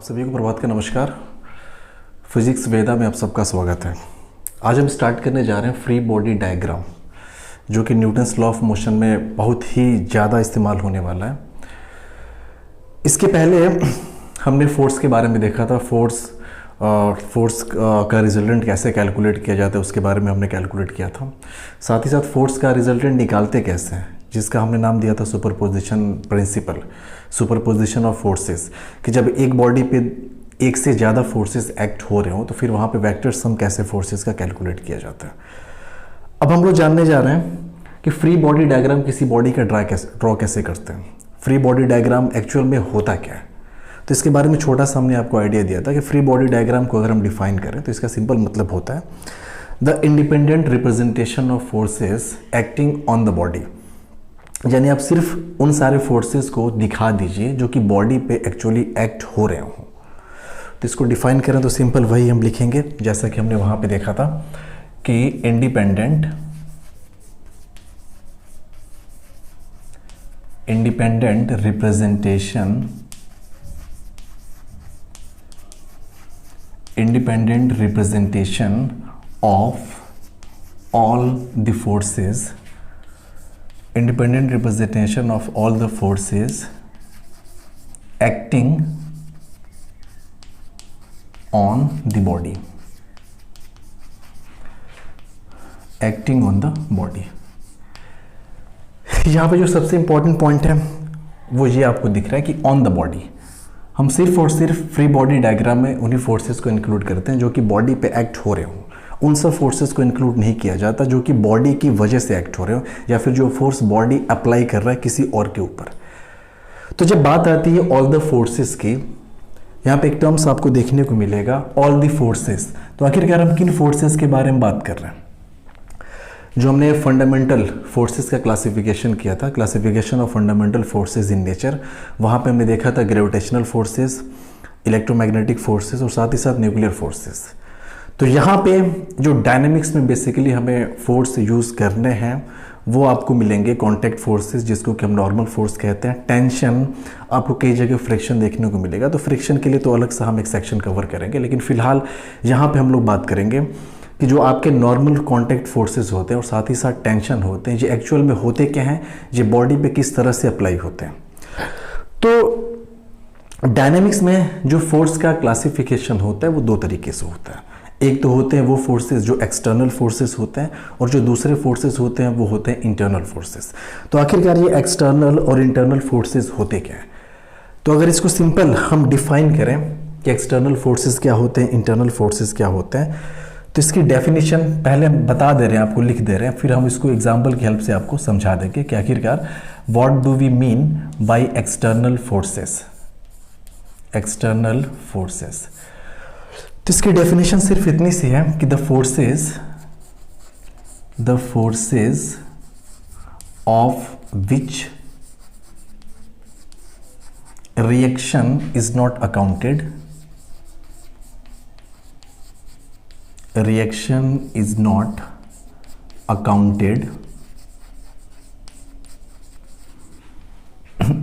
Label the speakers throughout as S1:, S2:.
S1: सभी को प्रभात का नमस्कार। फिजिक्स वेदा में आप सबका स्वागत है। आज हम स्टार्ट करने जा रहे हैं फ्री बॉडी डायग्राम, जो कि न्यूटन्स लॉ ऑफ मोशन में बहुत ही ज़्यादा इस्तेमाल होने वाला है। इसके पहले हमने फोर्स के बारे में देखा था। फोर्स का रिजल्टेंट कैसे कैलकुलेट किया जाता है उसके बारे में हमने कैलकुलेट किया था। साथ ही साथ फोर्स का रिजल्टेंट निकालते कैसे हैं, जिसका हमने नाम दिया था superposition principle, superposition of forces, कि जब एक बॉडी पे एक से ज़्यादा फोर्सेस एक्ट हो रहे हो तो फिर वहाँ पे वेक्टर सम कैसे फोर्सेस का कैलकुलेट किया जाता है। अब हम लोग जानने जा रहे हैं कि फ्री बॉडी डायग्राम किसी बॉडी का ड्रॉ कैसे करते हैं। फ्री बॉडी डायग्राम एक्चुअल में होता क्या है, तो इसके बारे में छोटा सा हमने आपको आइडिया दिया था कि फ्री बॉडी डायग्राम को अगर हम डिफाइन करें तो इसका सिंपल मतलब होता है the independent representation of forces acting on the body. यानी आप सिर्फ उन सारे फोर्सेस को दिखा दीजिए जो कि बॉडी पे एक्चुअली एक्ट हो रहे हों। तो इसको डिफाइन करें तो सिंपल वही हम लिखेंगे जैसा कि हमने वहाँ पे देखा था कि independent representation of all the forces acting on the body, यहाँ पे जो सबसे इंपॉर्टेंट पॉइंट है वो ये आपको दिख रहा है कि ऑन द बॉडी। हम सिर्फ और सिर्फ फ्री बॉडी डायग्राम में उन्हीं फोर्सेस को इंक्लूड करते हैं जो कि बॉडी पे एक्ट हो रहे हों। उन सब फोर्सेस को इंक्लूड नहीं किया जाता जो कि बॉडी की वजह से एक्ट हो रहे हो या फिर जो फोर्स बॉडी अप्लाई कर रहा है किसी और के ऊपर। तो जब बात आती है ऑल द फोर्सेस की, यहाँ पे एक टर्म्स आपको देखने को मिलेगा ऑल द फोर्सेस। तो आखिरकार हम किन फोर्सेस के बारे में बात कर रहे हैं? जो हमने फंडामेंटल फोर्सेस का क्लासिफिकेशन किया था, classification of fundamental forces in nature, वहाँ पे हमने देखा था ग्रेविटेशनल फोर्सेस, इलेक्ट्रोमैग्नेटिक फोर्सेस और साथ ही साथ न्यूक्लियर फोर्सेस। तो यहाँ पे जो डायनेमिक्स में बेसिकली हमें फोर्स यूज़ करने हैं वो आपको मिलेंगे कॉन्टैक्ट फोर्सेस, जिसको कि हम नॉर्मल फोर्स कहते हैं। टेंशन, आपको कई जगह फ्रिक्शन देखने को मिलेगा, तो फ्रिक्शन के लिए तो अलग से हम एक सेक्शन कवर करेंगे, लेकिन फिलहाल यहाँ पे हम लोग बात करेंगे कि जो आपके नॉर्मल कॉन्टैक्ट फोर्सेस होते हैं और साथ ही साथ टेंशन होते हैं, ये एक्चुअल में होते क्या हैं, ये बॉडी पे किस तरह से अप्लाई होते हैं। तो डायनेमिक्स में जो फोर्स का क्लासिफिकेशन होता है वो दो तरीके से होता है। एक तो होते हैं वो फोर्सेस जो एक्सटर्नल फोर्सेस होते हैं और जो दूसरे फोर्सेस होते हैं वो होते हैं इंटरनल फोर्सेस। तो आखिरकार ये एक्सटर्नल और इंटरनल फोर्सेस होते क्या हैं? तो अगर इसको सिंपल हम डिफाइन करें कि एक्सटर्नल फोर्सेस क्या होते हैं, इंटरनल फोर्सेस क्या होते हैं, तो इसकी डेफिनेशन पहले हम बता दे रहे हैं, आपको लिख दे रहे हैं, फिर हम इसको एग्जाम्पल की हेल्प से आपको समझा देंगे कि आखिरकार what do we mean by external forces. External forces, तो इसकी डेफिनेशन सिर्फ इतनी सी है कि the forces of which reaction is not accounted,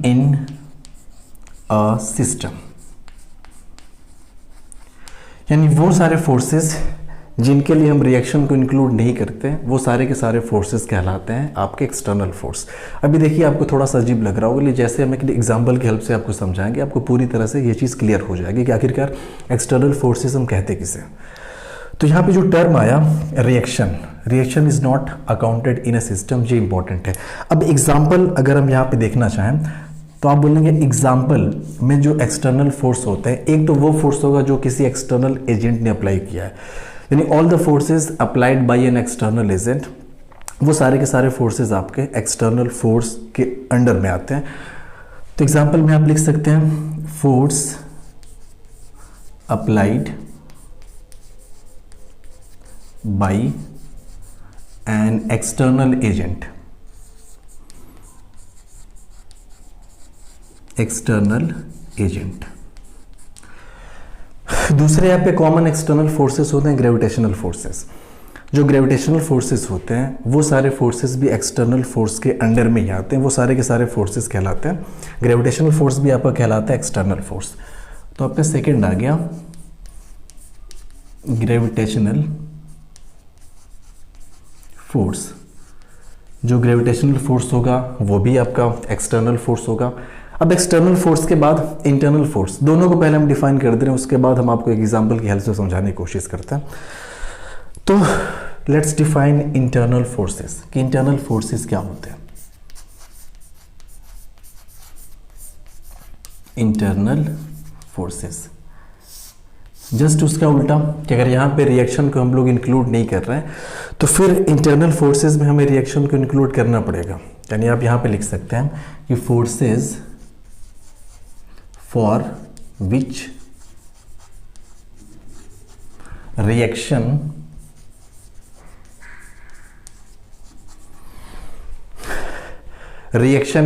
S1: in a system। यानी वो सारे फोर्सेस जिनके लिए हम रिएक्शन को इंक्लूड नहीं करते, वो सारे के सारे फोर्सेस कहलाते हैं आपके एक्सटर्नल फोर्स। अभी देखिए आपको थोड़ा सा अजीब लग रहा होगा, लेकिन जैसे हम एक एग्जांपल की हेल्प से आपको समझाएंगे, आपको पूरी तरह से ये चीज़ क्लियर हो जाएगी कि आखिरकार एक्सटर्नल फोर्सेस हम कहते किसे। तो यहाँ पे जो टर्म आया reaction is not accounted in a system, ये इंपॉर्टेंट है। अब एग्जाम्पल अगर हम यहाँ पे देखना चाहें तो आप बोलेंगे एग्जाम्पल में जो एक्सटर्नल फोर्स होते हैं, एक तो वो फोर्स होगा जो किसी एक्सटर्नल एजेंट ने अप्लाई किया है, यानी all the forces applied by an external agent, वो सारे के सारे फोर्सेस आपके एक्सटर्नल फोर्स के अंडर में आते हैं। तो एग्जाम्पल में आप लिख सकते हैं force applied by an external agent, दूसरे यहाँ पे कॉमन एक्सटर्नल फोर्सेस होते हैं ग्रेविटेशनल फोर्सेस। जो ग्रेविटेशनल फोर्सेस होते हैं वो सारे फोर्सेस भी एक्सटर्नल फोर्स के अंडर में ही आते हैं, वो सारे के सारे फोर्सेस कहलाते हैं। ग्रेविटेशनल फोर्स भी आपका कहलाता है एक्सटर्नल फोर्स। तो आपका सेकंड आ गया ग्रेविटेशनल फोर्स। जो ग्रेविटेशनल फोर्स होगा वो भी आपका एक्सटर्नल फोर्स होगा। अब एक्सटर्नल फोर्स के बाद इंटरनल फोर्स, दोनों को पहले हम डिफाइन कर दे रहे हैं, उसके बाद हम आपको एक एग्जांपल की हेल्प से समझाने की कोशिश करते हैं। तो लेट्स डिफाइन इंटरनल फोर्सेस कि इंटरनल फोर्सेस क्या होते हैं। इंटरनल फोर्सेस जस्ट उसका उल्टा कि अगर यहाँ पे रिएक्शन को हम लोग इंक्लूड नहीं कर रहे हैं तो फिर इंटरनल फोर्सेस में हमें रिएक्शन को इंक्लूड करना पड़ेगा। यानी आप यहाँ पे लिख सकते हैं कि forces for which reaction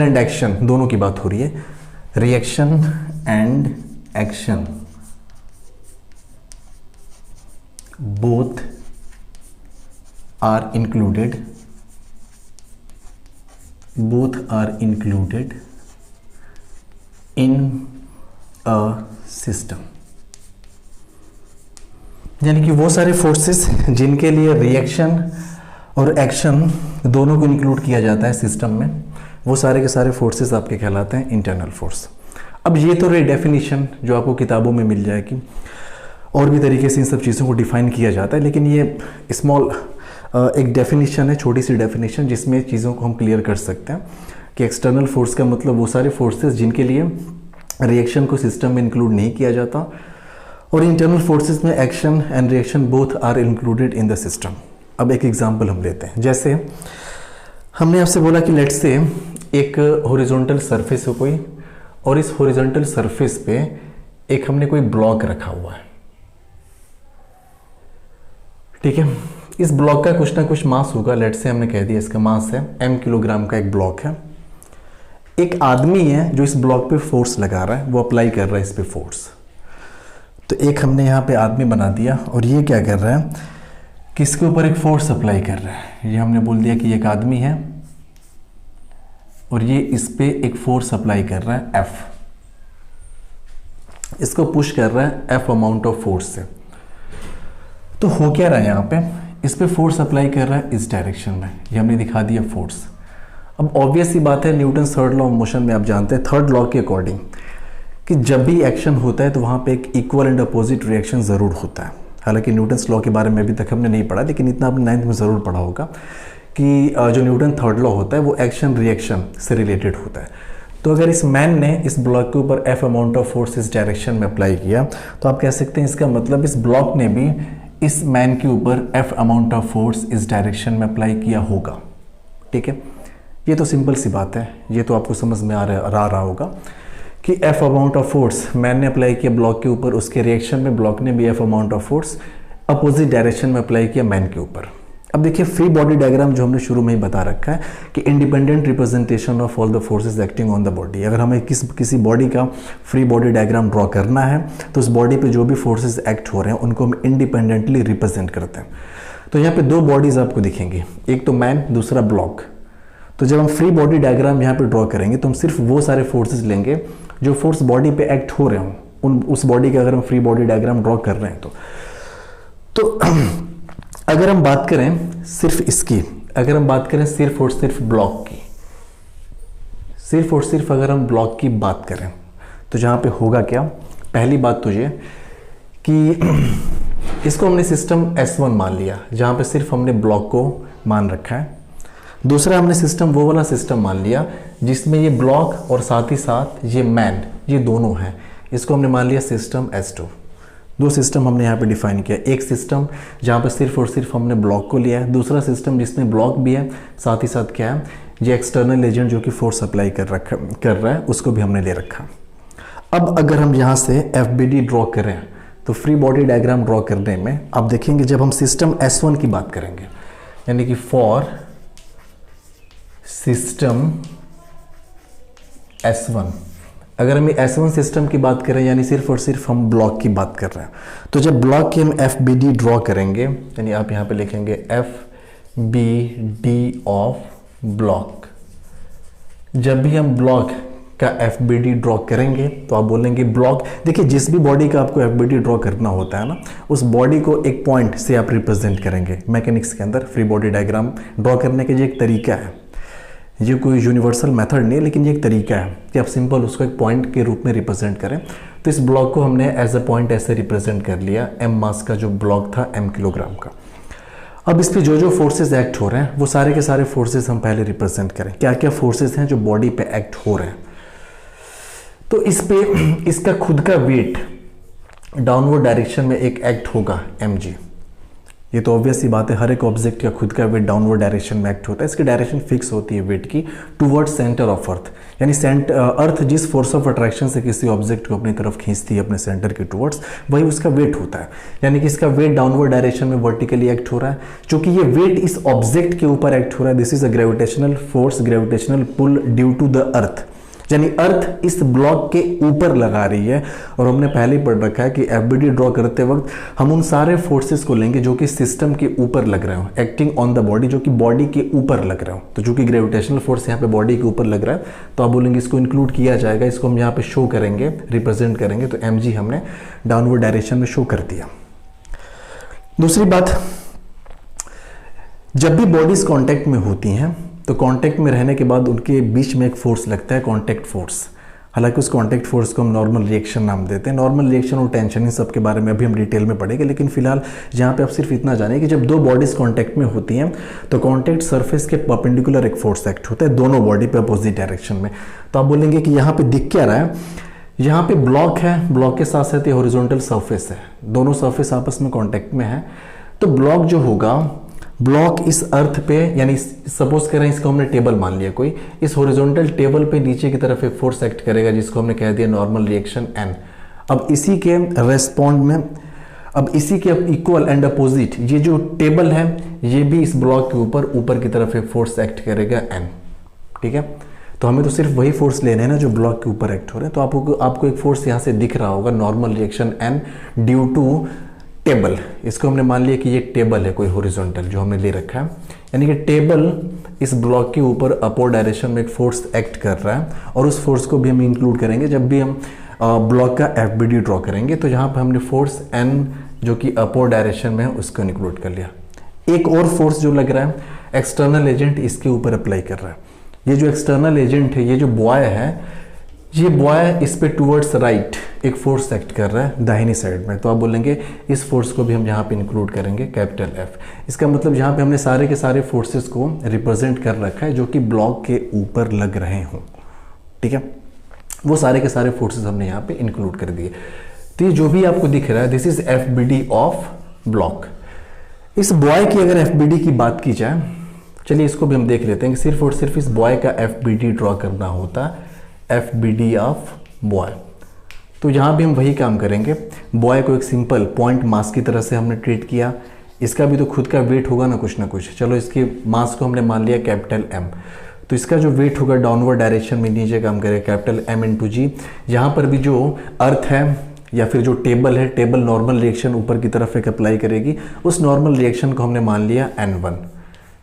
S1: and action दोनों की बात हो रही है। Reaction and action both are included in a system। यानी कि वो सारे फोर्सेस जिनके लिए रिएक्शन और एक्शन दोनों को इंक्लूड किया जाता है सिस्टम में, वो सारे के सारे फोर्सेस आपके कहलाते हैं इंटरनल फोर्स। अब ये तो रही डेफिनेशन जो आपको किताबों में मिल जाएगी, और भी तरीके से इन सब चीज़ों को डिफाइन किया जाता है, लेकिन ये स्मॉल एक डेफिनेशन है, छोटी सी डेफिनेशन, जिसमें चीज़ों को हम क्लियर कर सकते हैं कि एक्सटर्नल फोर्स का मतलब वो सारे फोर्सेस जिनके लिए रिएक्शन को सिस्टम में इंक्लूड नहीं किया जाता, और इंटरनल फोर्सेस में action and reaction both are included in the system. अब एक एग्जांपल हम लेते हैं। जैसे हमने आपसे बोला कि लेट्स से एक हॉरिजॉन्टल सरफेस है कोई, और इस हॉरिजॉन्टल सरफेस पे एक हमने कोई ब्लॉक रखा हुआ है, ठीक है। इस ब्लॉक का कुछ ना कुछ मास होगा, लेट से हमने कह दिया इसका मास है m किलोग्राम का एक ब्लॉक है। एक आदमी है जो इस ब्लॉक पे फोर्स लगा रहा है, वो अप्लाई कर रहा है इस पे फोर्स। तो एक हमने यहाँ पे आदमी बना दिया, और ये क्या कर रहा है, किसके ऊपर एक फोर्स अप्लाई कर रहा है। ये हमने बोल दिया कि ये एक आदमी है और ये इस पे एक फोर्स अप्लाई कर रहा है F, इसको पुश कर रहा है F अमाउंट ऑफ फोर्स से। तो हो क्या रहा है, यहाँ पे इस पे फोर्स अप्लाई कर रहा है इस डायरेक्शन में, ये हमने दिखा दिया फोर्स। अब ऑब्वियस सी बात है, Newton third law of motion में आप जानते हैं, थर्ड लॉ के अकॉर्डिंग कि जब भी एक्शन होता है तो वहाँ पे एक इक्वल एंड अपोजिट रिएक्शन ज़रूर होता है। हालांकि न्यूटन्स लॉ के बारे में अभी तक हमने नहीं पढ़ा, लेकिन इतना आपने 9th में ज़रूर पढ़ा होगा कि जो न्यूटन थर्ड लॉ होता है वो एक्शन रिएक्शन से रिलेटेड होता है। तो अगर इस मैन ने इस ब्लॉक के ऊपर F अमाउंट ऑफ फोर्स इस डायरेक्शन में अप्लाई किया, तो आप कह सकते हैं इसका मतलब इस ब्लॉक ने भी इस मैन के ऊपर F अमाउंट ऑफ फोर्स इस डायरेक्शन में अप्लाई किया होगा, ठीक है। ये तो सिंपल सी बात है, ये तो आपको समझ में आ रहा होगा कि F amount of force man ने अप्लाई किया ब्लॉक के ऊपर, उसके रिएक्शन में ब्लॉक ने भी F amount of force opposite direction में अप्लाई किया मैन के ऊपर। अब देखिए फ्री बॉडी डायग्राम जो हमने शुरू में ही बता रखा है कि independent representation of all the forces acting on the body. अगर हमें किसी बॉडी का फ्री बॉडी डायग्राम ड्रॉ करना है तो उस बॉडी पे जो भी फोर्सेस एक्ट हो रहे हैं उनको हम इंडिपेंडेंटली रिप्रेजेंट करते हैं। तो यहाँ पे दो बॉडीज आपको दिखेंगी, एक तो मैन, दूसरा ब्लॉक। तो जब हम फ्री बॉडी डायग्राम यहाँ पे ड्रॉ करेंगे तो हम सिर्फ वो सारे फोर्सेस लेंगे जो फोर्स बॉडी पे एक्ट हो रहे हों, उस बॉडी का अगर हम फ्री बॉडी डायग्राम ड्रॉ कर रहे हैं तो अगर हम बात करें सिर्फ इसकी, अगर हम बात करें सिर्फ और सिर्फ ब्लॉक की, सिर्फ और सिर्फ अगर हम ब्लॉक की बात करें तो जहाँ पे होगा क्या, पहली बात तो ये कि इसको हमने सिस्टम S1 मान लिया जहाँ पे सिर्फ हमने ब्लॉक को मान रखा है। दूसरा हमने सिस्टम वो वाला सिस्टम मान लिया जिसमें ये ब्लॉक और साथ ही साथ ये मैन, ये दोनों हैं, इसको हमने मान लिया सिस्टम S2। दो सिस्टम हमने यहाँ पे डिफाइन किया, एक सिस्टम जहाँ पे सिर्फ और सिर्फ हमने ब्लॉक को लिया है, दूसरा सिस्टम जिसमें ब्लॉक भी है, साथ ही साथ क्या है, ये एक्सटर्नल एजेंट जो कि फोर्स अप्लाई कर रहा है उसको भी हमने ले रखा। अब अगर हम यहाँ से FBD ड्रॉ करें तो फ्री बॉडी डायग्राम ड्रॉ करने में आप देखेंगे जब हम सिस्टम S1 की बात करेंगे, यानी कि फॉर सिस्टम S1, अगर हम S1 सिस्टम की बात करें यानी सिर्फ और सिर्फ हम ब्लॉक की बात कर रहे हैं, तो जब ब्लॉक की हम FBD ड्रॉ करेंगे यानी आप यहाँ पे लिखेंगे FBD ऑफ ब्लॉक। जब भी हम ब्लॉक का FBD ड्रॉ करेंगे तो आप बोलेंगे ब्लॉक। देखिए जिस भी बॉडी का आपको FBD ड्रॉ करना होता है ना, उस बॉडी को एक पॉइंट से आप रिप्रेजेंट करेंगे। मैकेनिक्स के अंदर फ्री बॉडी डायग्राम ड्रॉ करने के ये एक तरीका है, ये कोई यूनिवर्सल मेथड नहीं है, लेकिन ये एक तरीका है कि आप सिंपल उसको एक पॉइंट के रूप में रिप्रेजेंट करें। तो इस ब्लॉक को हमने एज अ पॉइंट ऐसे रिप्रेजेंट कर लिया। m मास का जो ब्लॉक था m किलोग्राम का। अब इस पे जो जो फोर्सेस एक्ट हो रहे हैं वो सारे के सारे फोर्सेस हम पहले रिप्रेजेंट करें। क्या क्या फोर्सेस हैं जो बॉडी पे एक्ट हो रहे हैं। तो इस पे इसका खुद का वेट डाउनवर्ड डायरेक्शन में एक एक्ट होगा mg। ये तो ऑब्वियस सी बात है, हर एक ऑब्जेक्ट का खुद का वेट डाउनवर्ड डायरेक्शन में एक्ट होता है। इसकी डायरेक्शन फिक्स होती है वेट की टुवर्ड सेंटर ऑफ अर्थ, यानी अर्थ जिस फोर्स ऑफ अट्रैक्शन से किसी ऑब्जेक्ट को अपनी तरफ खींचती है अपने सेंटर के टुवर्ड्स, वही उसका वेट होता है। यानी कि इसका वेट डाउनवर्ड डायरेक्शन में वर्टिकली एक्ट हो रहा है। चूंकि ये वेट इस ऑब्जेक्ट के ऊपर एक्ट हो रहा है, this is a gravitational force, gravitational pull due to the earth, यानी अर्थ इस ब्लॉक के ऊपर लगा रही है। और हमने पहले ही पढ़ रखा है कि FBD ड्रॉ करते वक्त हम उन सारे फोर्सेस को लेंगे जो कि सिस्टम के ऊपर लग रहे हो, एक्टिंग ऑन द बॉडी, जो कि बॉडी के ऊपर लग रहे हो। तो चूंकि ग्रेविटेशनल फोर्स यहाँ पे बॉडी के ऊपर लग रहा है तो आप बोलेंगे इसको इंक्लूड किया जाएगा, इसको हम यहाँ पे शो करेंगे, रिप्रेजेंट करेंगे। तो mg हमने डाउनवर्ड डायरेक्शन में शो कर दिया। दूसरी बात, जब भी बॉडीज कॉन्टैक्ट में होती हैं तो कांटेक्ट में रहने के बाद उनके बीच में एक फोर्स लगता है, कांटेक्ट फोर्स। हालांकि उस कांटेक्ट फोर्स को हम नॉर्मल रिएक्शन नाम देते हैं। नॉर्मल रिएक्शन और टेंशन इन सब के बारे में अभी हम डिटेल में पढ़ेंगे, लेकिन फिलहाल यहाँ पे आप सिर्फ इतना जानिए कि जब दो बॉडीज कांटेक्ट में होती हैं तो कांटेक्ट सरफेस के परपेंडिकुलर एक फोर्स एक्ट होता है दोनों बॉडी पे अपोजिट डायरेक्शन में। तो आप बोलेंगे कि यहाँ पे दिख क्या रहा है, यहाँ पे ब्लॉक है, ब्लॉक के साथ साथ ये हॉरिजॉन्टल सरफेस है, दोनों सरफेस आपस में कॉन्टेक्ट में है। तो ब्लॉक जो होगा, ब्लॉक इस अर्थ पे, यानी सपोज करें इसको हमने टेबल मान लिया कोई, इस हॉरिजॉन्टल टेबल पे नीचे की तरफ एक फोर्स एक्ट करेगा जिसको हमने कह दिया नॉर्मल रिएक्शन n। अब इसी के रेस्पॉन्ड में, अब इसी के इक्वल एंड अपोजिट ये जो टेबल है ये भी इस ब्लॉक के ऊपर की तरफ एक फोर्स एक्ट करेगा n। ठीक है, तो हमें तो सिर्फ वही फोर्स लेने हैं ना जो ब्लॉक के ऊपर एक्ट हो रहे हैं। तो आपको एक फोर्स यहाँ से दिख रहा होगा, normal reaction n due to table. इसको हमने मान लिया कि ये टेबल है कोई हॉरिजॉन्टल जो हमने ले रखा है, यानी कि टेबल इस ब्लॉक के ऊपर अपोर डायरेक्शन में एक फोर्स एक्ट कर रहा है। और उस फोर्स को भी हम इंक्लूड करेंगे जब भी हम ब्लॉक का FBD ड्रॉ करेंगे। तो यहाँ पर हमने फोर्स n जो कि अपोर डायरेक्शन में है उसको इंक्लूड कर लिया। एक और फोर्स जो लग रहा है, एक्सटर्नल एजेंट इसके ऊपर अप्लाई कर रहा है। ये जो एक्सटर्नल एजेंट है, ये जो बॉय है, ये बॉय इस पे टुवर्ड्स राइट एक फोर्स एक्ट कर रहा है दाहिनी साइड में। तो आप बोलेंगे इस फोर्स को भी हम यहाँ पे इंक्लूड करेंगे कैपिटल F। इसका मतलब यहाँ पे हमने सारे के सारे फोर्सेस को रिप्रेजेंट कर रखा है जो कि ब्लॉक के ऊपर लग रहे हों। ठीक है, वो सारे के सारे फोर्सेस हमने यहाँ पे इंक्लूड कर दिए। तो ये जो भी आपको दिख रहा है, this is FBD of block. इस बॉय की अगर FBD की बात की जाए, चलिए इसको भी हम देख लेते हैं कि सिर्फ और सिर्फ इस बॉय का FBD ड्रॉ करना होता है, FBD ऑफ बॉय। तो यहाँ भी हम वही काम करेंगे, बॉय को एक सिंपल पॉइंट मास की तरह से हमने ट्रीट किया। इसका भी तो खुद का वेट होगा ना कुछ ना कुछ। चलो इसके मास को हमने मान लिया कैपिटल M, तो इसका जो वेट होगा डाउनवर्ड डायरेक्शन में नीचे काम करेगा कैपिटल M इंटू जी। यहाँ पर भी जो अर्थ है या फिर जो टेबल है, टेबल नॉर्मल रिएक्शन ऊपर की तरफ एक अप्लाई करेगी, उस नॉर्मल रिएक्शन को हमने मान लिया N1।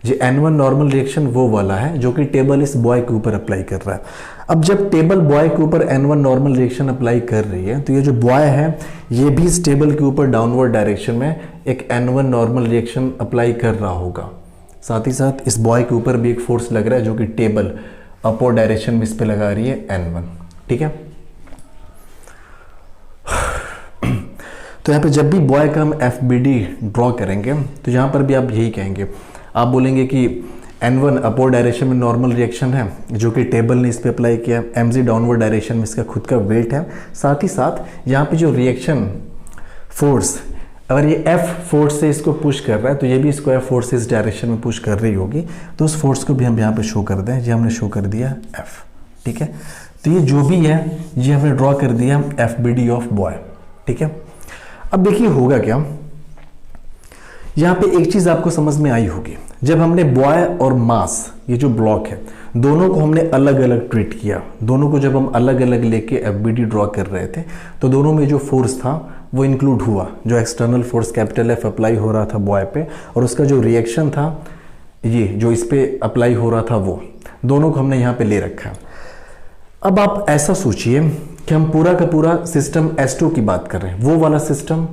S1: ये N1 नॉर्मल रिएक्शन वो वाला है जो कि टेबल इस बॉय के ऊपर अप्लाई कर रहा है। अब जब टेबल बॉय के ऊपर N1 नॉर्मल रिएक्शन अप्लाई कर रही है तो ये जो बॉय है ये भी इस टेबल के ऊपर डाउनवर्ड डायरेक्शन में एक N1 नॉर्मल रिएक्शन अप्लाई कर रहा होगा। साथ ही साथ इस बॉय के ऊपर भी एक फोर्स लग रहा है जो कि टेबल अपोर डायरेक्शन में इस पे लगा रही है N1। ठीक है, तो यहाँ पे जब भी बॉय का हम FBD ड्रॉ करेंगे तो यहाँ पर भी आप यही कहेंगे, आप बोलेंगे कि N1 अपोर डायरेक्शन में नॉर्मल रिएक्शन है जो कि टेबल ने इस पे अप्लाई किया, mg डाउनवर्ड डायरेक्शन में इसका खुद का वेट है। साथ ही साथ यहाँ पे जो रिएक्शन फोर्स, अगर ये F फोर्स से इसको पुश कर रहा है तो ये भी इसको F फोर्स से इस डायरेक्शन में पुश कर रही होगी, तो उस फोर्स को भी हम यहाँ पे शो कर दें। ये हमने शो कर दिया F। ठीक है, तो ये जो भी है ये हमने ड्रॉ कर दिया FBD ऑफ बॉय। ठीक है, अब देखिए होगा क्या, यहाँ पे एक चीज आपको समझ में आई होगी, जब हमने बॉय और मास, ये जो ब्लॉक है, दोनों को हमने अलग अलग ट्रीट किया, दोनों को जब हम अलग अलग लेके FBD ड्रॉ कर रहे थे तो दोनों में जो फोर्स था वो इंक्लूड हुआ, जो external force capital F apply हो रहा था बॉय पे, और उसका जो रिएक्शन था ये जो इस पे अप्लाई हो रहा था, वो दोनों को हमने यहाँ पे ले रखा है। अब आप ऐसा सोचिए कि हम पूरा का पूरा सिस्टम S2 की बात कर रहे हैं, वो वाला सिस्टम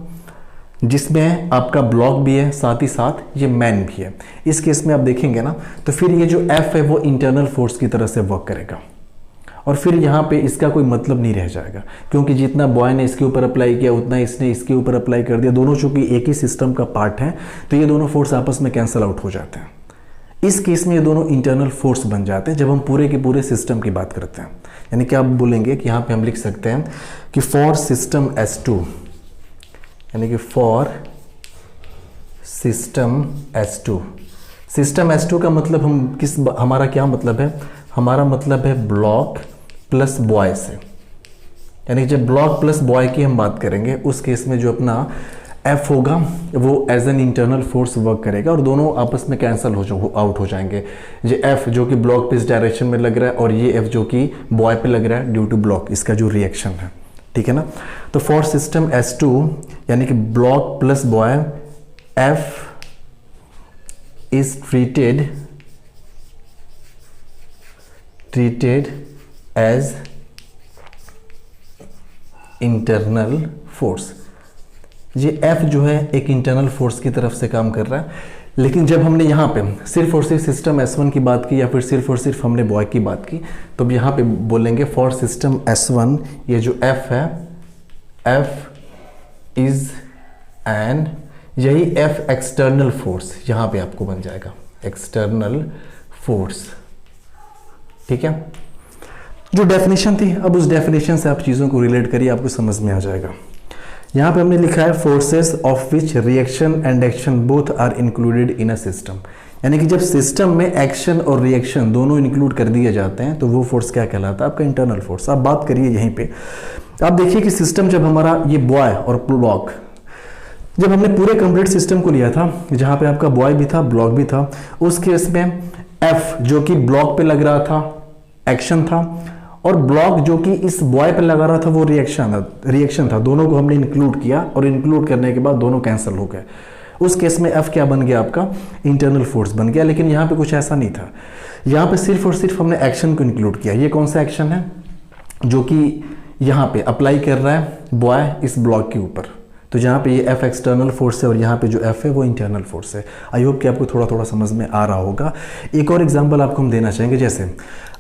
S1: जिसमें आपका ब्लॉक भी है, साथ ही साथ ये मैन भी है। इस केस में आप देखेंगे ना, तो फिर ये जो F है वो इंटरनल फोर्स की तरह से वर्क करेगा, और फिर यहाँ पे इसका कोई मतलब नहीं रह जाएगा, क्योंकि जितना बॉय ने इसके ऊपर अप्लाई किया उतना इसने इसके ऊपर अप्लाई कर दिया। दोनों चूंकि एक ही सिस्टम का पार्ट है, तो ये दोनों फोर्स आपस में कैंसिल आउट हो जाते हैं। इस केस में ये दोनों इंटरनल फोर्स बन जाते हैं जब हम पूरे के पूरे सिस्टम की बात करते हैं। यानी कि आप बोलेंगे कि यहाँ पे हम लिख सकते हैं कि फॉर सिस्टम S2, यानी कि for system S2, system S2 का मतलब हमारा क्या मतलब है, हमारा मतलब है ब्लॉक प्लस बॉय से। यानी जब ब्लॉक प्लस बॉय की हम बात करेंगे, उस केस में जो अपना F होगा वो as an internal force work करेगा, और दोनों आपस में कैंसिल आउट हो जाएंगे। ये F जो कि ब्लॉक पे इस डायरेक्शन में लग रहा है, और ये F जो कि बॉय पे लग रहा है ड्यू टू ब्लॉक, इसका जो रिएक्शन है, ठीक है ना। तो फॉर सिस्टम S2 यानी कि block plus boy, F is treated as internal force। ये F जो है एक इंटरनल फोर्स की तरफ से काम कर रहा है। लेकिन जब हमने यहाँ पे सिर्फ और सिर्फ सिस्टम S1 की बात की, या फिर सिर्फ और सिर्फ हमने बॉय की बात की, तो अब यहाँ पे बोलेंगे फॉर सिस्टम S1 ये जो F है, F इज एन, यही F एक्सटर्नल फोर्स यहाँ पे आपको बन जाएगा, एक्सटर्नल फोर्स, ठीक है। जो डेफिनेशन थी, अब उस डेफिनेशन से आप चीज़ों को रिलेट करिए, आपको समझ में आ जाएगा। यहाँ पे हमने लिखा है forces of which reaction and action both are included in a system. यानी कि जब सिस्टम में एक्शन और रिएक्शन दोनों इंक्लूड कर दिए जाते हैं, तो वो फोर्स क्या कहलाता है, आपका इंटरनल फोर्स। आप बात करिए यहीं पे, आप देखिए कि सिस्टम जब हमारा ये बॉय और ब्लॉक, जब हमने पूरे कंप्लीट सिस्टम को लिया था, जहाँ पे आपका बॉय भी था ब्लॉक भी था, उस केस में F जो कि ब्लॉक पे लग रहा था एक्शन था, और ब्लॉक जो कि इस बॉय पे लगा रहा था वो रिएक्शन था। दोनों को हमने इंक्लूड किया, और इंक्लूड करने के बाद दोनों कैंसिल हो गए। उस केस में F क्या बन गया, आपका इंटरनल फोर्स बन गया। लेकिन यहाँ पे कुछ ऐसा नहीं था, यहाँ पे सिर्फ और सिर्फ हमने एक्शन को इंक्लूड किया। ये कौन सा एक्शन है, जो कि यहाँ पे अप्लाई कर रहा है बॉय इस ब्लॉक के ऊपर। तो जहाँ पे ये F एक्सटर्नल फोर्स है, और यहाँ पे जो F है वो इंटरनल फोर्स है। आई होप कि आपको थोड़ा थोड़ा समझ में आ रहा होगा। एक और एग्जांपल आपको हम देना चाहेंगे। जैसे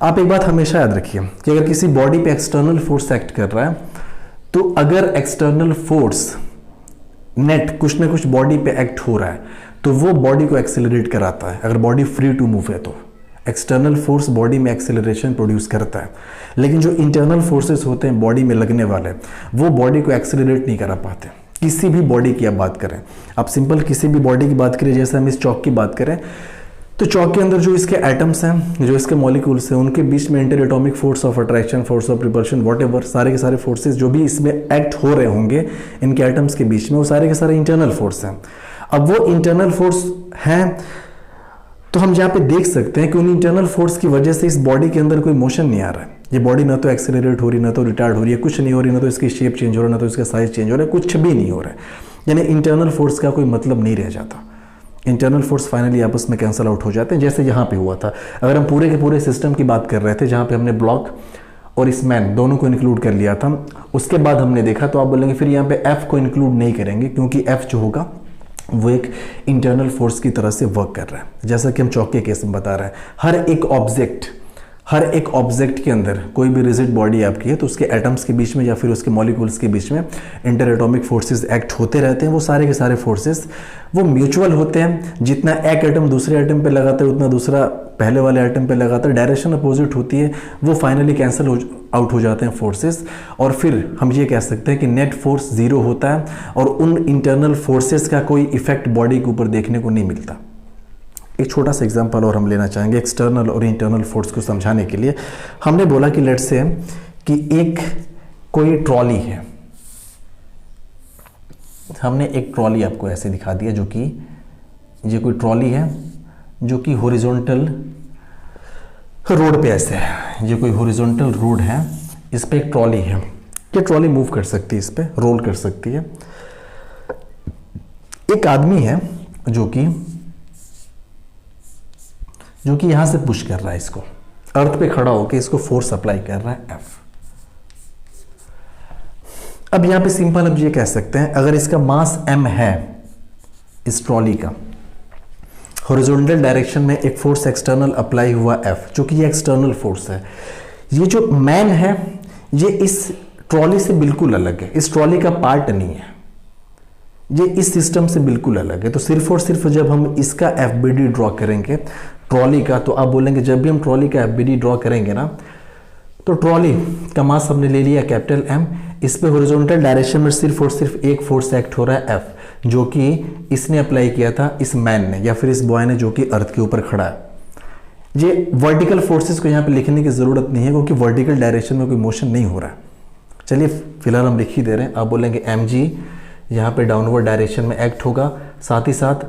S1: आप एक बात हमेशा याद रखिए कि अगर किसी बॉडी पे एक्सटर्नल फोर्स एक्ट कर रहा है, तो अगर एक्सटर्नल फोर्स नेट कुछ ना कुछ बॉडी पे एक्ट हो रहा है, तो वो बॉडी को एक्सेलरेट कराता है। अगर बॉडी फ्री टू मूव है, तो एक्सटर्नल फोर्स बॉडी में एक्सेलरेशन प्रोड्यूस करता है। लेकिन जो इंटरनल फोर्सेस होते हैं बॉडी में लगने वाले, वो बॉडी को एक्सेलरेट नहीं करा पाते। किसी भी बॉडी की आप बात करें, आप सिंपल किसी भी बॉडी की बात करें, जैसे हम इस चौक की बात करें, तो चौक के अंदर जो इसके एटम्स हैं, जो इसके मॉलिक्यूल्स हैं, उनके बीच में inter atomic force of attraction, force of repulsion, whatever, सारे के सारे फोर्सेस जो भी इसमें एक्ट हो रहे होंगे इनके एटम्स के बीच में, वो सारे के सारे इंटरनल फोर्स हैं। अब वो इंटरनल फोर्स हैं, तो हम यहाँ पे देख सकते हैं कि उन इंटरनल फोर्स की वजह से इस बॉडी के अंदर कोई मोशन नहीं आ रहा है। ये बॉडी ना तो एक्सेलरेट हो रही, ना तो रिटार्ड हो रही है, कुछ नहीं हो रही, ना तो इसकी शेप चेंज हो रहा है, ना तो इसका साइज चेंज हो रहा है, कुछ भी नहीं हो रहा है। यानी इंटरनल फोर्स का कोई मतलब नहीं रह जाता। इंटरनल फोर्स फाइनली आपस में कैंसिल आउट हो जाते हैं, जैसे यहाँ पे हुआ था। अगर हम पूरे के पूरे सिस्टम की बात कर रहे थे, जहाँ पे हमने ब्लॉक और इस मैन दोनों को इंक्लूड कर लिया था, उसके बाद हमने देखा, तो आप बोलेंगे फिर यहाँ पे F को इंक्लूड नहीं करेंगे, क्योंकि F जो होगा वो एक इंटरनल फोर्स की तरह से वर्क कर रहा है। जैसा कि हम चौक के केस में बता रहे हैं, हर एक ऑब्जेक्ट के अंदर कोई भी रिजिड बॉडी आपकी है, तो उसके एटम्स के बीच में या फिर उसके मॉलिक्यूल्स के बीच में इंटर एटॉमिक फोर्सेस एक्ट होते रहते हैं। वो सारे के सारे फोर्सेस वो म्यूचुअल होते हैं। जितना एक एटम दूसरे एटम पे लगाता है, उतना दूसरा पहले वाले एटम पे लगाता है। डायरेक्शन अपोजिट होती है, वो फाइनली कैंसिल आउट हो जाते हैं फोर्सेस, और फिर हम ये कह सकते हैं कि नेट फोर्स जीरो होता है, और उन इंटरनल फोर्सेस का कोई इफेक्ट बॉडी के ऊपर देखने को नहीं मिलता। एक छोटा सा एग्जांपल और हम लेना चाहेंगे एक्सटर्नल और इंटरनल फोर्स को समझाने के लिए। हमने बोला कि लेट्स से कि एक कोई ट्रॉली है, हमने एक ट्रॉली आपको ऐसे दिखा दिया, जो कि ये कोई ट्रॉली है जो कि हॉरिजॉन्टल रोड पे ऐसे है। ये कोई हॉरिजॉन्टल रोड है, इस पे एक ट्रॉली है। ये ट्रॉली मूव कर सकती है, इस पे रोल कर सकती है। एक आदमी है जो कि यहां से पुश कर रहा है इसको। अर्थ पे खड़ा होकर इसको फोर्स अप्लाई कर रहा है F। अब यहां पे सिंपल हम ये कह सकते हैं, अगर इसका मास m है इस ट्रॉली का, हॉरिजॉन्टल डायरेक्शन में एक फोर्स एक्सटर्नल अप्लाई हुआ F, जो कि ये एक्सटर्नल फोर्स है। ये जो मैन है ये इस ट्रॉली से बिल्कुल अलग है, इस ट्रॉली का पार्ट नहीं है, ये इस सिस्टम से बिल्कुल अलग है। तो सिर्फ और सिर्फ जब हम इसका FBD ड्रॉ करेंगे ट्रॉली का, तो आप बोलेंगे जब भी हम ट्रॉली का FBD ड्रॉ करेंगे ना, तो ट्रॉली का मास हमने ले लिया कैपिटल M, इस पे हॉरिजॉन्टल डायरेक्शन में सिर्फ और सिर्फ एक फोर्स एक्ट हो रहा है F, जो कि इसने अप्लाई किया था इस मैन ने या फिर इस बॉय ने, जो कि अर्थ के ऊपर खड़ा है। ये वर्टिकल फोर्सेस को यहाँ पे लिखने की जरूरत नहीं है, क्योंकि वर्टिकल डायरेक्शन में कोई मोशन नहीं हो रहा है। चलिए फिलहाल हम लिख ही दे रहे हैं। आप बोलेंगे mg यहाँ पे डाउनवर्ड डायरेक्शन में एक्ट होगा, साथ ही साथ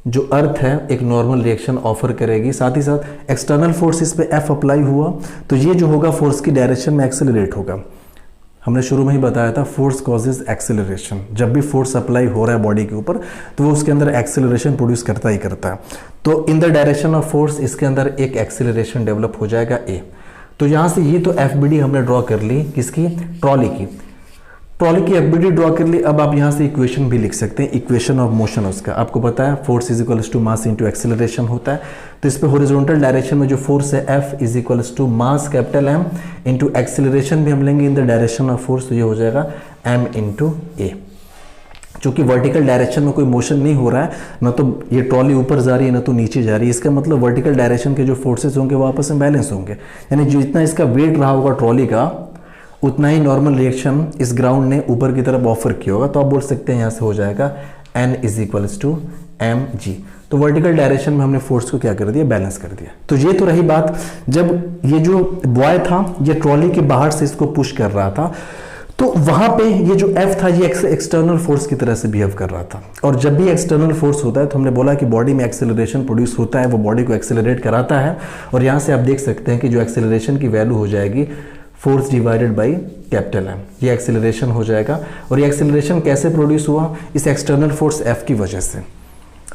S1: जो अर्थ है एक नॉर्मल रिएक्शन ऑफर करेगी, साथ ही साथ एक्सटर्नल फोर्स इस पे F अप्लाई हुआ, तो ये जो होगा फोर्स की डायरेक्शन में एक्सेलरेट होगा। हमने शुरू में ही बताया था फोर्स कॉजेज एक्सेलरेशन, जब भी फोर्स अप्लाई हो रहा है बॉडी के ऊपर तो वो उसके अंदर एक्सेलरेशन प्रोड्यूस करता ही करता है। तो इन द डायरेक्शन ऑफ फोर्स इसके अंदर एक एक्सेलरेशन डेवलप हो जाएगा A। तो यहाँ से ये तो FBD हमने ड्रॉ कर ली, किसकी, ट्रॉली की। ट्रॉली की FBD ड्रॉ कर ली। अब आप यहाँ से इक्वेशन भी लिख सकते हैं, इक्वेशन ऑफ मोशन उसका आपको पता है, force is equals to mass into acceleration होता है। तो इस पे हॉरिजॉन्टल डायरेक्शन में जो फोर्स है F is equals to mass capital M into acceleration भी हम लेंगे in the direction of force, तो ये हो जाएगा M इंटू A। चूंकि वर्टिकल डायरेक्शन में कोई मोशन नहीं हो रहा है, ना तो ये ट्रॉली ऊपर जा रही है ना तो नीचे जा रही है, इसका मतलब वर्टिकल डायरेक्शन के जो फोर्सेस होंगे वो आपस में बैलेंस होंगे, यानी जो इतना इसका वेट रहा होगा ट्रॉली का उतना ही नॉर्मल रिएक्शन इस ग्राउंड ने ऊपर की तरफ ऑफर किया होगा। तो आप बोल सकते हैं यहाँ से हो जाएगा N is equals to mg। तो वर्टिकल डायरेक्शन में हमने फोर्स को क्या कर दिया, बैलेंस कर दिया। तो ये तो रही बात जब ये जो बॉय था ये ट्रॉली के बाहर से इसको पुश कर रहा था, तो वहां पे ये जो F था ये एक्सटर्नल फोर्स की तरह से बिहेव कर रहा था। और जब भी एक्सटर्नल फोर्स होता है तो हमने बोला कि बॉडी में एक्सेलरेशन प्रोड्यूस होता है, वो बॉडी को एक्सेलरेट कराता है। और यहाँ से आप देख सकते हैं कि जो एक्सेलरेशन की वैल्यू हो जाएगी force divided by capital M, ये एक्सेलरेशन हो जाएगा। और ये एक्सेलरेशन कैसे प्रोड्यूस हुआ, इस एक्सटर्नल फोर्स F की वजह से।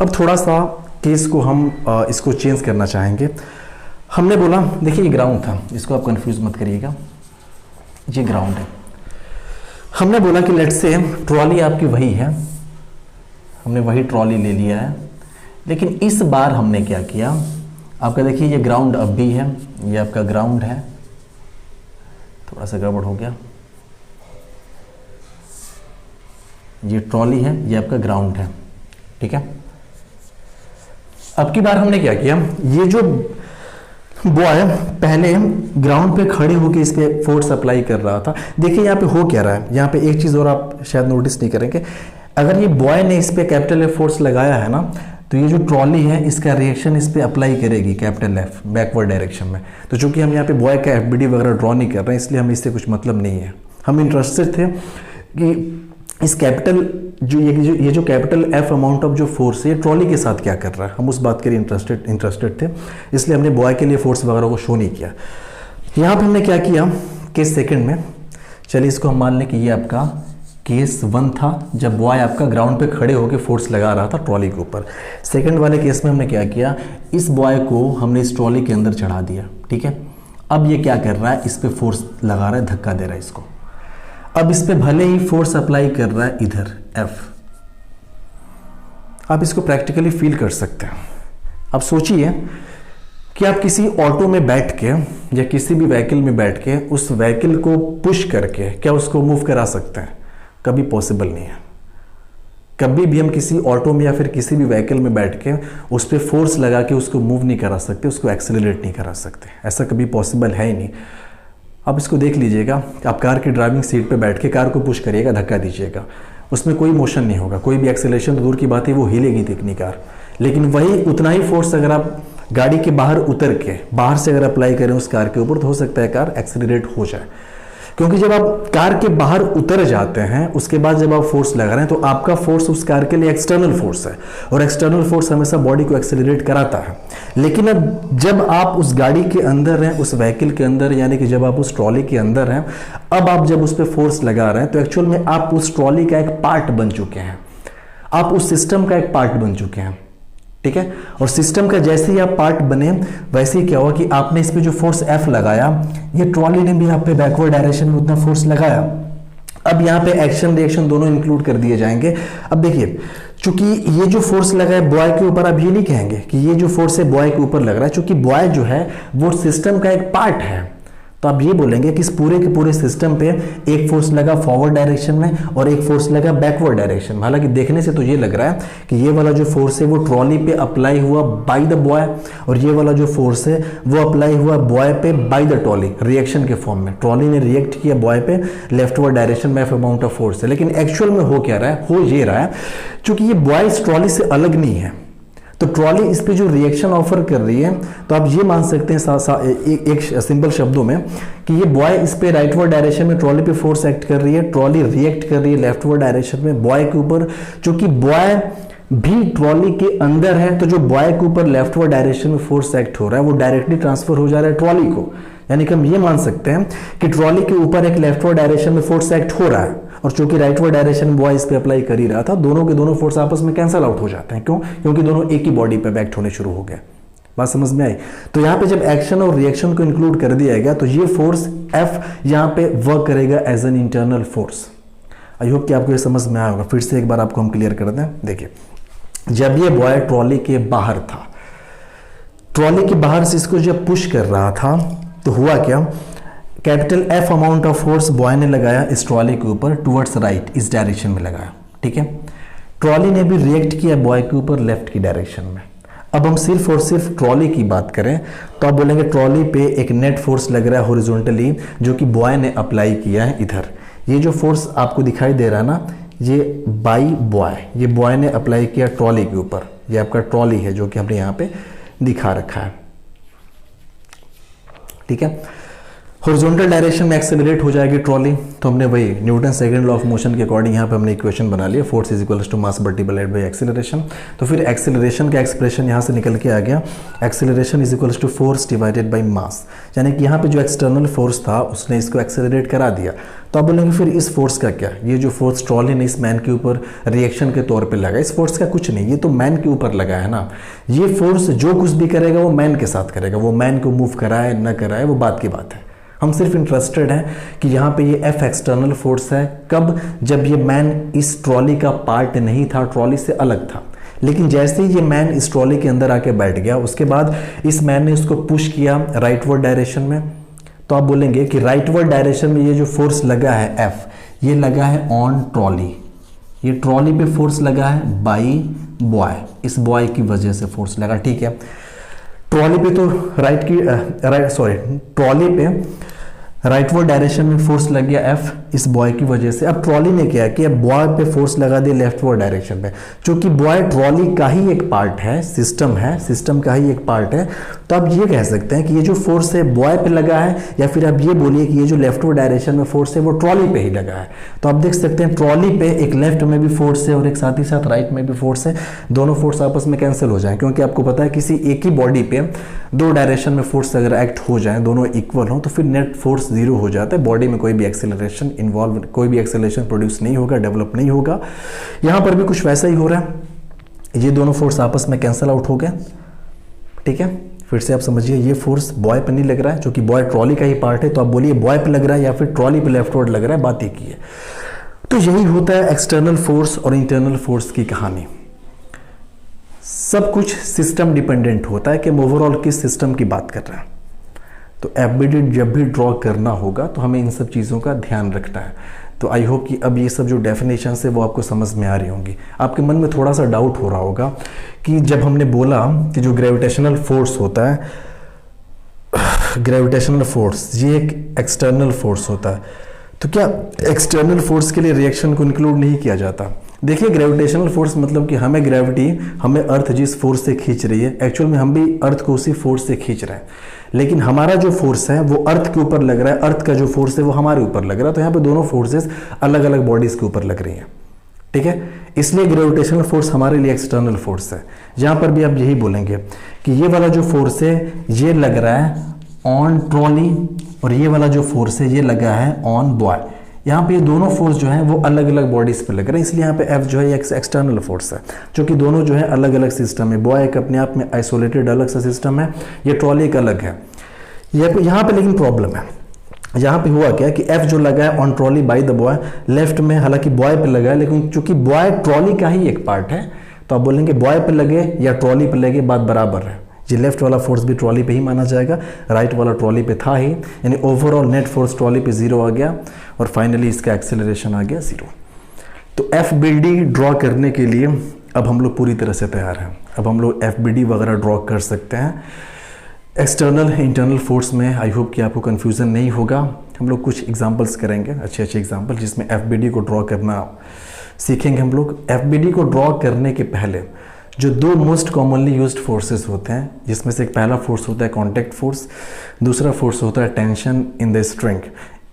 S1: अब थोड़ा सा केस को हम इसको चेंज करना चाहेंगे। हमने बोला देखिए ये ग्राउंड था, इसको आप कंफ्यूज मत करिएगा, ये ग्राउंड है। हमने बोला कि लेट्स से ट्रॉली आपकी वही है, हमने वही ट्रॉली ले लिया है, लेकिन इस बार हमने क्या किया, आपका देखिए ये ग्राउंड अब भी है, ये आपका ग्राउंड है, थोड़ा सा गड़बड़ हो गया, ये ट्रॉली है, ये आपका ग्राउंड है, ठीक है। अब की बार हमने क्या किया, ये जो बॉय पहले ग्राउंड पे खड़े होकर इस पे फोर्स अप्लाई कर रहा था। देखिए यहाँ पे हो क्या रहा है, यहाँ पे एक चीज और आप शायद नोटिस नहीं करेंगे, अगर ये बॉय ने इस पे कैपिटल F फोर्स लगाया है ना, तो ये जो ट्रॉली है इसका रिएक्शन इस पे अप्लाई करेगी कैपिटल F बैकवर्ड डायरेक्शन में। तो चूंकि हम यहाँ पे बॉय का FBD वगैरह ड्रॉ नहीं कर रहे हैं, इसलिए हमें इससे कुछ मतलब नहीं है। हम इंटरेस्टेड थे कि इस कैपिटल ये जो कैपिटल F अमाउंट ऑफ जो फोर्स है ट्रॉली के साथ क्या कर रहा है, हम उस बात के लिए इंटरेस्टेड थे, इसलिए हमने बॉय के लिए फोर्स वगैरह को शो नहीं किया। यहाँ पे हमने क्या किया केस सेकंड में, चलिए इसको हम मान लें कि ये आपका केस 1 था, जब बॉय आपका ग्राउंड पे खड़े होकर फोर्स लगा रहा था ट्रॉली के ऊपर। सेकंड वाले केस में हमने क्या किया, इस बॉय को हमने इस ट्रॉली के अंदर चढ़ा दिया, ठीक है। अब ये क्या कर रहा है, इस पे फोर्स लगा रहा है, धक्का दे रहा है इसको। अब इस पे भले ही फोर्स अप्लाई कर रहा है इधर F, आप इसको प्रैक्टिकली फील कर सकते हैं। अब सोचिए कि आप किसी ऑटो में बैठ के या किसी भी व्हीकल में बैठ के उस व्हीकल को पुश करके क्या उसको मूव करा सकते हैं, कभी पॉसिबल नहीं है। कभी भी हम किसी ऑटो में या फिर किसी भी व्हीकल में बैठ के उस पर फोर्स लगा के उसको मूव नहीं करा सकते, उसको एक्सेलरेट नहीं करा सकते, ऐसा कभी पॉसिबल है ही नहीं। आप इसको देख लीजिएगा, आप कार की ड्राइविंग सीट पे बैठ के कार को पुश करिएगा, धक्का दीजिएगा, उसमें कोई मोशन नहीं होगा, कोई भी एक्सेलरेशन दूर की बात है, वो हिलेगी इतनी कार। लेकिन वही उतना ही फोर्स अगर आप गाड़ी के बाहर उतर के बाहर से अगर अप्लाई करें उस कार के ऊपर, तो हो सकता है कार एक्सेलरेट हो जाए। क्योंकि जब आप कार के बाहर उतर जाते हैं उसके बाद जब आप फोर्स लगा रहे हैं तो आपका फोर्स उस कार के लिए एक्सटर्नल फोर्स है, और एक्सटर्नल फोर्स हमेशा बॉडी को एक्सेलरेट कराता है। लेकिन अब जब आप उस गाड़ी के अंदर हैं, उस व्हीकल के अंदर, यानी कि जब आप उस ट्रॉली के अंदर हैं, अब आप जब उस पर फोर्स लगा रहे हैं तो एक्चुअल में आप उस ट्रॉली का एक पार्ट बन चुके हैं, आप उस सिस्टम का एक पार्ट बन चुके हैं। ठीक है। और सिस्टम का जैसे ही आप पार्ट बने वैसे ही क्या हुआ कि आपने इस पे जो फोर्स F लगाया, ये ट्रॉली ने भी आप पे बैकवर्ड डायरेक्शन में उतना फोर्स लगाया। अब यहाँ पे एक्शन रिएक्शन दोनों इंक्लूड कर दिए जाएंगे। अब देखिए, चूंकि ये जो फोर्स लगा है बॉय के ऊपर, आप ये नहीं कहेंगे कि ये जो फोर्स है बॉय के ऊपर लग रहा है, चूंकि बॉय जो है वो सिस्टम का एक पार्ट है, तो आप ये बोलेंगे कि इस पूरे के पूरे सिस्टम पे एक फोर्स लगा फॉरवर्ड डायरेक्शन में और एक फोर्स लगा बैकवर्ड डायरेक्शन में। हालांकि देखने से तो ये लग रहा है कि ये वाला जो फोर्स है वो ट्रॉली पे अप्लाई हुआ बाय द बॉय, और ये वाला जो फोर्स है वो अप्लाई हुआ बॉय पे बाय द ट्रॉली, रिएक्शन के फॉर्म में। ट्रॉली ने रिएक्ट किया बॉय पे लेफ्टवर्ड डायरेक्शन में एफ अमाउंट ऑफ फोर्स है। लेकिन एक्चुअल में हो क्या रहा है, हो ये रहा है, चूंकि ये बॉय इस ट्रॉली से अलग नहीं है, तो ट्रॉली इस पे जो रिएक्शन ऑफर कर रही है, तो आप ये मान सकते हैं एक सिंपल शब्दों में कि ये बॉय इस पे राइटवर्ड डायरेक्शन में ट्रॉली पे फोर्स एक्ट कर रही है, ट्रॉली रिएक्ट कर रही है लेफ्टवर्ड डायरेक्शन में बॉय के ऊपर। चूंकि बॉय भी ट्रॉली के अंदर है, तो जो बॉय के ऊपर लेफ्टवर्ड डायरेक्शन में फोर्स एक्ट हो रहा है वो डायरेक्टली ट्रांसफर हो जा रहा है ट्रॉली को। यानी कि हम ये मान सकते हैं कि ट्रॉली के ऊपर एक लेफ्टवर्ड डायरेक्शन में फोर्स एक्ट हो रहा है, और चूंकि राइटवर्ड डायरेक्शन में बॉय इस पे अप्लाई कर ही रहा था, दोनों के दोनों फोर्स आपस में कैंसल आउट हो जाते हैं। क्यों? क्योंकि दोनों एक ही बॉडी पे एक्ट होने शुरू हो गए। बात समझ में आई? तो यहाँ पे जब एक्शन और रिएक्शन को इंक्लूड कर दिया गया, तो ये फोर्स F यहाँ पे वर्क करेगा as an internal force. I hope कि आपको ये समझ में आया होगा। फिर से एक बार आपको हम क्लियर कर दें। देखिए, जब ये बॉय ट्रॉली के बाहर था, ट्रॉली के बाहर से इसको जब पुश कर रहा था, तो हुआ क्या, capital F amount of force boy ने लगाया इस ट्रॉली के ऊपर टुवर्ड्स राइट, इस डायरेक्शन में लगाया। ठीक है, ट्रॉली ने भी रिएक्ट किया बॉय के ऊपर लेफ्ट की डायरेक्शन में। अब हम सिर्फ और सिर्फ ट्रॉली की बात करें तो आप बोलेंगे ट्रॉली पे एक नेट फोर्स लग रहा है हॉरिजॉन्टली, जो कि बॉय ने अप्लाई किया है इधर। ये जो फोर्स आपको दिखाई दे रहा है ना, ये बाई बॉय, ये बॉय ने अप्लाई किया ट्रॉली के ऊपर। ये आपका ट्रॉली है जो कि हमने यहाँ पे दिखा रखा है। ठीक है, हॉरिजॉन्टल डायरेक्शन में एक्सेलरेट हो जाएगी ट्रॉली, तो हमने वही Newton second law of motion के अकॉर्डिंग यहाँ पे हमने इक्वेशन बना लिया, force is equals to mass multiplied by acceleration. तो फिर एक्सेलरेशन का एक्सप्रेशन यहाँ से निकल के आ गया, acceleration is equals to force divided by mass. यानी कि यहाँ पे जो एक्सटर्नल फोर्स था उसने इसको एक्सेलरेट करा दिया। तो आप बोलेंगे फिर इस फोर्स का क्या, ये जो फोर्स ट्रॉली ने इस मैन के ऊपर रिएक्शन के तौर पे लगा, इस फोर्स का कुछ नहीं, ये तो मैन के ऊपर लगा है ना। ये फोर्स जो कुछ भी करेगा वो मैन के साथ करेगा, वो मैन को मूव कराए न कराए वो बात की बात है। हम सिर्फ इंटरेस्टेड हैं कि यहाँ पे ये F एक्सटर्नल फोर्स है, कब, जब ये मैन इस ट्रॉली का पार्ट नहीं था, ट्रॉली से अलग था। लेकिन जैसे ही ये मैन इस ट्रॉली के अंदर आके बैठ गया, उसके बाद इस मैन ने उसको पुश किया राइटवर्ड डायरेक्शन में, तो आप बोलेंगे कि राइटवर्ड डायरेक्शन में ये जो फोर्स लगा है F, ये लगा है ऑन ट्रॉली। ये ट्रॉली पे फोर्स लगा है बाई बॉय, इस बॉय की वजह से फोर्स लगा। ठीक है, ट्रॉली पे तो ट्रॉली पे राइटवर्ड डायरेक्शन में फोर्स लग गया F इस बॉय की वजह से। अब ट्रॉली ने क्या किया, बॉय पे फोर्स लगा दिया लेफ्टवर्ड डायरेक्शन में। क्योंकि बॉय ट्रॉली का ही एक पार्ट है, सिस्टम का ही एक पार्ट है, तो आप ये कह सकते हैं कि ये जो फोर्स है बॉय पे लगा है, या फिर आप ये बोलिए कि ये जो लेफ्टवर्ड डायरेक्शन में फोर्स है वो ट्रॉली पे ही लगा है। तो आप देख सकते हैं ट्रॉली पे एक लेफ्ट में भी फोर्स है और एक साथ ही साथ राइट में भी फोर्स है, दोनों फोर्स आपस में कैंसिल हो जाए। क्योंकि आपको पता है किसी एक ही बॉडी पे दो डायरेक्शन में फोर्स अगर एक्ट हो जाए, दोनों इक्वल हो, तो फिर नेट फोर्स जीरो हो जाता है, बॉडी में कोई भी एक्सेलरेशन कोई भी एक्सेलरेशन प्रोड्यूस नहीं होगा, डेवलप नहीं होगा। यहां पर भी कुछ वैसा ही हो रहा है, ये दोनों फोर्स आपस में कैंसिल आउट हो गए। ठीक है, फिर से आप समझिए, ये फोर्स बॉय पे नहीं लग रहा है, क्योंकि बॉय ट्रॉली का ही पार्ट है, तो आप बोलिए बॉय पे लग रहा है या फिर ट्रॉली पे लेफ्टवर्ड लग रहा है, बात एक ही है। तो यही होता है एक्सटर्नल फोर्स और इंटरनल फोर्स की कहानी। सब कुछ सिस्टम डिपेंडेंट होता है कि ओवरऑल किस सिस्टम की बात कर रहे हैं। तो एफबीडी जब भी ड्रॉ करना होगा तो हमें इन सब चीज़ों का ध्यान रखना है। तो आई होप कि अब ये सब जो डेफिनेशन है वो आपको समझ में आ रही होंगी। आपके मन में थोड़ा सा डाउट हो रहा होगा कि जब हमने बोला कि जो ग्रेविटेशनल फोर्स होता है, ग्रेविटेशनल फोर्स ये एक एक्सटर्नल फोर्स होता है, तो क्या एक्सटर्नल फोर्स के लिए रिएक्शन को इंक्लूड नहीं किया जाता? देखिए, ग्रेविटेशनल फोर्स मतलब कि हमें ग्रेविटी, हमें अर्थ जिस फोर्स से खींच रही है, एक्चुअल में हम भी अर्थ को उसी फोर्स से खींच रहे हैं, लेकिन हमारा जो फोर्स है वो अर्थ के ऊपर लग रहा है, अर्थ का जो फोर्स है वो हमारे ऊपर लग रहा है। तो यहाँ पे दोनों फोर्सेस अलग अलग बॉडीज के ऊपर लग रही हैं। ठीक है, इसलिए ग्रेविटेशनल फोर्स हमारे लिए एक्सटर्नल फोर्स है। यहाँ पर भी आप यही बोलेंगे कि ये वाला जो फोर्स है ये लग रहा है ऑन ट्रॉली, और ये वाला जो फोर्स है ये लगा है ऑन बॉय। यहाँ पे ये दोनों फोर्स जो हैं वो अलग अलग बॉडीज़ पे लग रहे हैं, इसलिए यहाँ पे F जो है एक एक्सटर्नल फोर्स है, जो कि दोनों जो है अलग अलग सिस्टम है। बॉय एक अपने आप में आइसोलेटेड अलग सा सिस्टम है, ये ट्रॉली एक अलग है। यहाँ पे लेकिन प्रॉब्लम है, यहाँ पे हुआ क्या कि F जो लगा है on trolley by the boy left में, हालांकि बॉय पे लगा है, लेकिन चूंकि बॉय ट्रॉली का ही एक पार्ट है तो आप बोलेंगे बॉय पे लगे या ट्रॉली पे लगे बात बराबर है। ये लेफ्ट वाला फोर्स भी ट्रॉली पे ही माना जाएगा, राइट वाला ट्रॉली पे था ही, यानी ओवरऑल नेट फोर्स ट्रॉली पे 0 आ गया और फाइनली इसका एक्सेलरेशन आ गया 0। तो FBD ड्रॉ करने के लिए अब हम लोग पूरी तरह से तैयार हैं। अब हम लोग FBD वगैरह ड्रॉ कर सकते हैं। एक्सटर्नल इंटरनल फोर्स में आई होप कि आपको कन्फ्यूज़न नहीं होगा। हम लोग कुछ एग्जांपल्स करेंगे, अच्छे अच्छे एग्जांपल, जिसमें FBD को ड्रॉ करना सीखेंगे हम लोग। FBD को ड्रॉ करने के पहले जो दो मोस्ट कॉमनली यूज्ड फोर्सेस होते हैं, जिसमें से एक पहला फोर्स होता है कॉन्टैक्ट फोर्स, दूसरा फोर्स होता है टेंशन इन द स्ट्रिंग।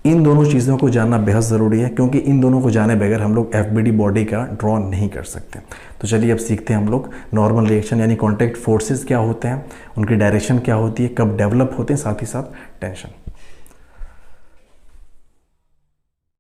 S1: इन दोनों चीज़ों को जानना बेहद ज़रूरी है, क्योंकि इन दोनों को जाने बगैर हम लोग FBD बॉडी का ड्रॉ नहीं कर सकते। तो चलिए अब सीखते हैं हम लोग नॉर्मल रिएक्शन, यानी कॉन्टैक्ट फोर्सेस क्या होते हैं, उनकी डायरेक्शन क्या होती है, कब डेवलप होते हैं, साथ ही साथ टेंशन।